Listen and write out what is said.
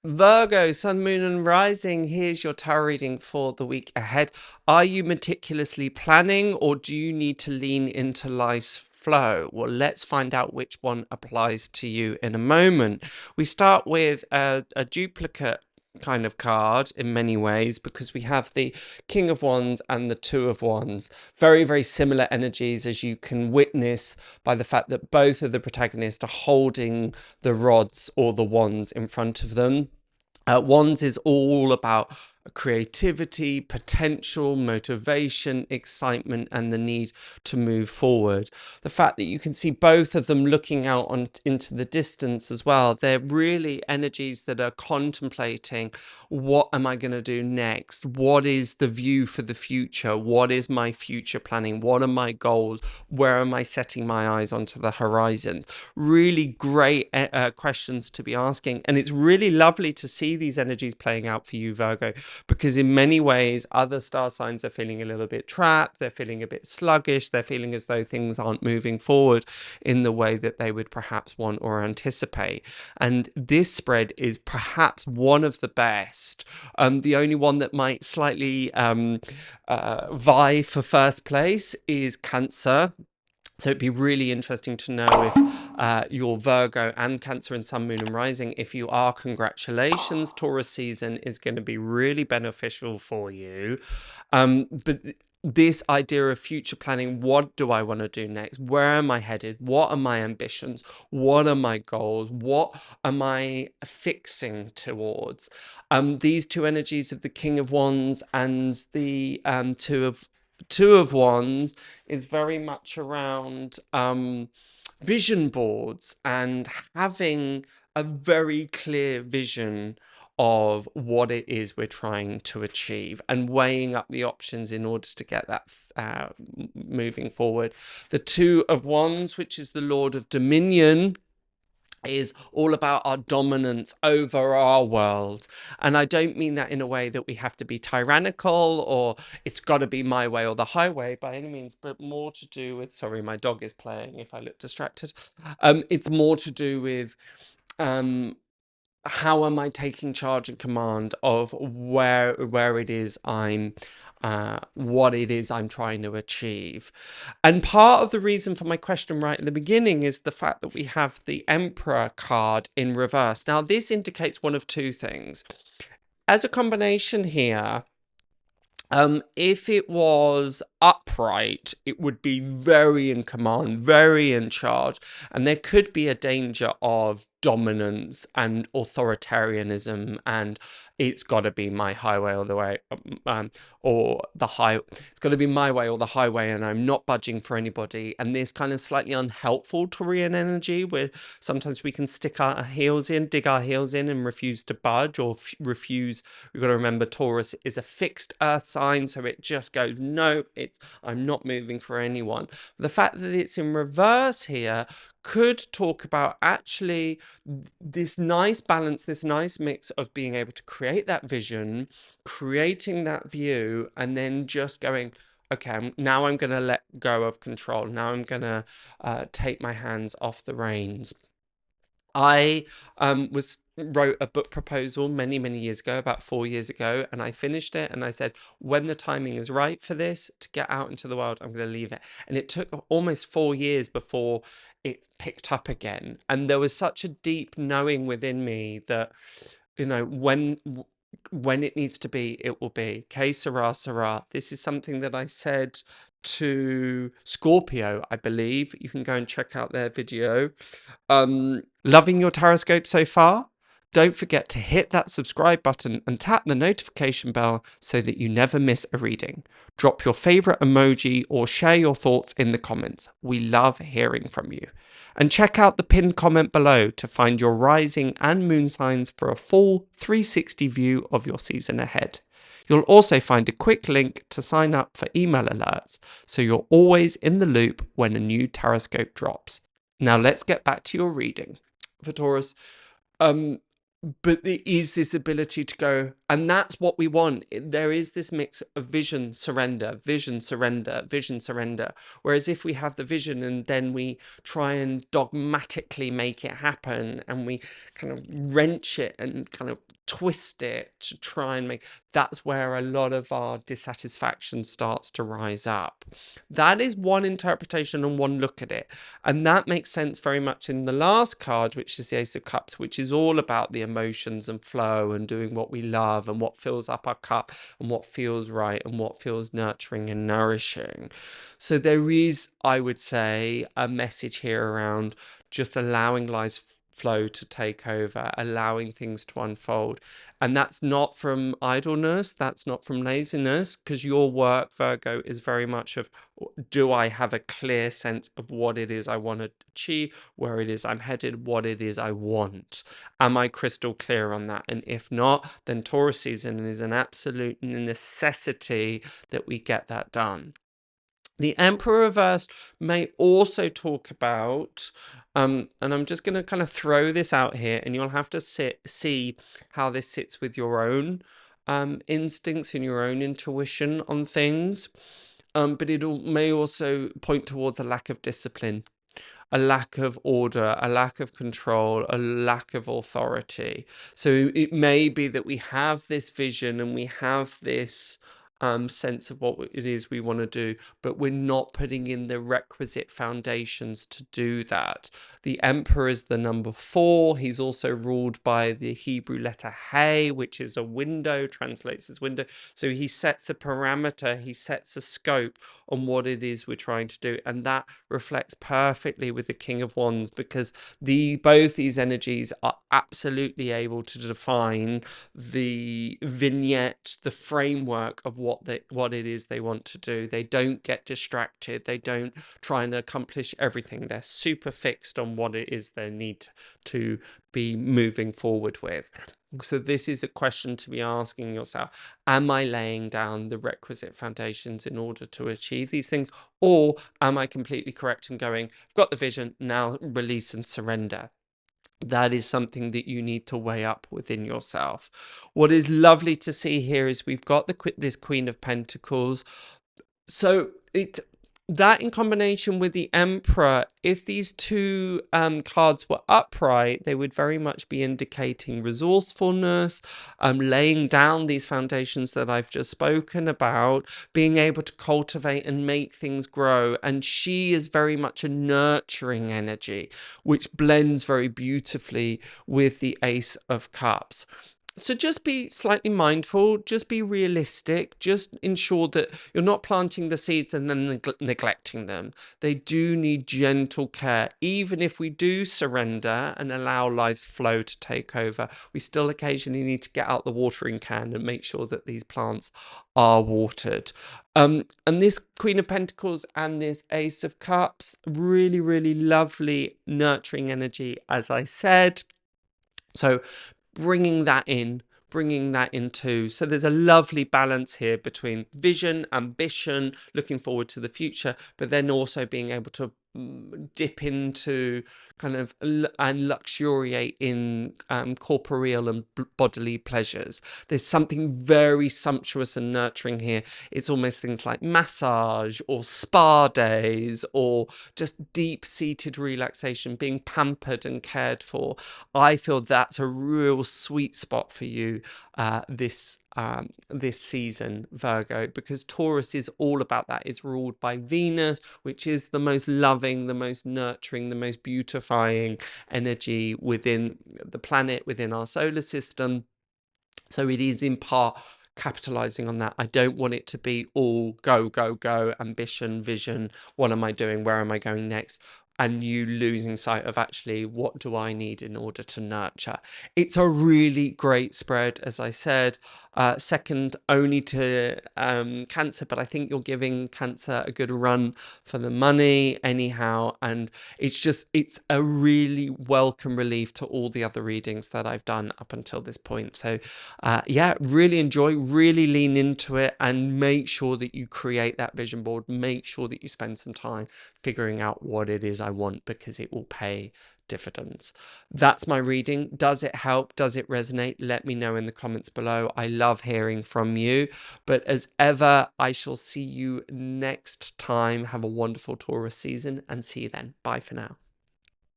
Virgo, Sun, Moon, and Rising. Here's your tarot reading for the week ahead. Are you meticulously planning, or do you need to lean into life's flow? Well, let's find out which one applies to you in a moment. We start with a duplicate kind of card in many ways, because we have the King of Wands and the Two of Wands. Very, very similar energies, as you can witness by the fact that both of the protagonists are holding the rods or the wands in front of them. Wands is all about creativity, potential, motivation, excitement, and the need to move forward. The fact that you can see both of them looking out into the distance as well, they're really energies that are contemplating, what am I going to do next? What is the view for the future? What is my future planning? What are my goals? Where am I setting my eyes onto the horizon? Really great questions to be asking, and it's really lovely to see these energies playing out for you, Virgo, because in many ways other star signs are feeling a little bit trapped, they're feeling a bit sluggish, they're feeling as though things aren't moving forward in the way that they would perhaps want or anticipate. And this spread is perhaps one of the best, the only one that might slightly vie for first place is Cancer. So it'd be really interesting to know if you're Virgo and Cancer and Sun, Moon, and Rising. If you are, congratulations. Taurus season is going to be really beneficial for you. But this idea of future planning, what do I want to do next? Where am I headed? What are my ambitions? What are my goals? What am I fixing towards? These two energies of the King of Wands and the Two of Wands is very much around vision boards and having a very clear vision of what it is we're trying to achieve and weighing up the options in order to get that moving forward. The Two of Wands, which is the Lord of Dominion, is all about our dominance over our world. And I don't mean that in a way that we have to be tyrannical or it's got to be my way or the highway by any means, but more to do with, sorry, my dog is playing if I look distracted. It's more to do with how am I taking charge and command of where it is I'm what it is I'm trying to achieve. And part of the reason for my question right at the beginning is the fact that we have the Emperor card in reverse. Now this indicates one of two things. As a combination here, if it was upright, it would be very in command, very in charge, and there could be a danger of dominance and authoritarianism, and it's got to be my highway or the way, or the high. It's got to be my way or the highway, and I'm not budging for anybody. And this kind of slightly unhelpful Taurian energy, where sometimes we can stick our heels in, dig our heels in, and refuse to budge or refuse. We've got to remember Taurus is a fixed Earth sign, so it just goes no. I'm not moving for anyone. The fact that it's in reverse here could talk about actually this nice balance, this nice mix of being able to create that vision, creating that view, and then just going, okay, now I'm going to let go of control. Now I'm going to take my hands off the reins. I wrote a book proposal many years ago, about 4 years ago, and I finished it and I said, when the timing is right for this to get out into the world, I'm going to leave it. And it took almost 4 years before it picked up again. And there was such a deep knowing within me that, you know, when it needs to be, it will be. Que sera, sera. This is something that I said to Scorpio, I believe. You can go and check out their video. Loving your Tarotscope so far? Don't forget to hit that subscribe button and tap the notification bell so that you never miss a reading. Drop your favorite emoji or share your thoughts in the comments. We love hearing from you. And check out the pinned comment below to find your rising and moon signs for a full 360 view of your season ahead. You'll also find a quick link to sign up for email alerts, so you're always in the loop when a new Tarotscope drops. Now let's get back to your reading. For Taurus, but there is this ability to go, and that's what we want. There is this mix of vision, surrender, vision, surrender, vision, surrender. Whereas if we have the vision and then we try and dogmatically make it happen, and we kind of wrench it and kind of twist it to try and make, that's where a lot of our dissatisfaction starts to rise up. That is one interpretation and one look at it. And that makes sense very much in the last card, which is the Ace of Cups, which is all about the emotions and flow and doing what we love and what fills up our cup and what feels right and what feels nurturing and nourishing. So there is, I would say, a message here around just allowing life's flow to take over, allowing things to unfold. And that's not from idleness, that's not from laziness, because your work, Virgo, is very much of, do I have a clear sense of what it is I want to achieve, where it is I'm headed, what it is I want? Am I crystal clear on that? And if not, then Taurus season is an absolute necessity that we get that done. The Emperor reversed may also talk about, and I'm just going to kind of throw this out here, and you'll have to see how this sits with your own instincts and your own intuition on things. But it may also point towards a lack of discipline, a lack of order, a lack of control, a lack of authority. So it may be that we have this vision and we have this sense of what it is we want to do, but we're not putting in the requisite foundations to do that. The Emperor is the number 4. He's also ruled by the Hebrew letter He, which is a window, translates as window. So he sets a parameter, he sets a scope on what it is we're trying to do. And that reflects perfectly with the King of Wands, because both these energies are absolutely able to define the vignette, the framework of what it is they want to do. They don't get distracted. They don't try and accomplish everything. They're super fixed on what it is they need to be moving forward with. So this is a question to be asking yourself. Am I laying down the requisite foundations in order to achieve these things? Or am I completely correct in going, I've got the vision, now release and surrender? That is something that you need to weigh up within yourself. What is lovely to see here is we've got this Queen of Pentacles. So that in combination with the Emperor, if these two cards were upright, they would very much be indicating resourcefulness, laying down these foundations that I've just spoken about, being able to cultivate and make things grow. And she is very much a nurturing energy, which blends very beautifully with the Ace of Cups. So just be slightly mindful, just be realistic, just ensure that you're not planting the seeds and then neglecting them. They do need gentle care. Even if we do surrender and allow life's flow to take over, we still occasionally need to get out the watering can and make sure that these plants are watered. And this Queen of Pentacles and this Ace of Cups, really, really lovely, nurturing energy, as I said. So bringing that in too. So there's a lovely balance here between vision, ambition, looking forward to the future, but then also being able to dip into kind of and luxuriate in corporeal and bodily pleasures. There's something very sumptuous and nurturing here. It's almost things like massage or spa days or just deep-seated relaxation, being pampered and cared for. I feel that's a real sweet spot for you this season, Virgo, because Taurus is all about that. It's ruled by Venus, which is the most loving, the most nurturing, the most beautifying energy within the planet, within our solar system. So it is in part capitalizing on that. I don't want it to be all go, go, go, ambition, vision. What am I doing? Where am I going next? And you losing sight of actually what do I need in order to nurture. It's a really great spread, as I said, second only to Cancer, but I think you're giving Cancer a good run for the money anyhow, and it's a really welcome relief to all the other readings that I've done up until this point. So yeah, really enjoy, really lean into it, and make sure that you create that vision board. Make sure that you spend some time figuring out what it is I want, because it will pay dividends. That's my reading. Does it help? Does it resonate? Let me know in the comments below. I love hearing from you. But as ever, I shall see you next time. Have a wonderful Taurus season and see you then. Bye for now.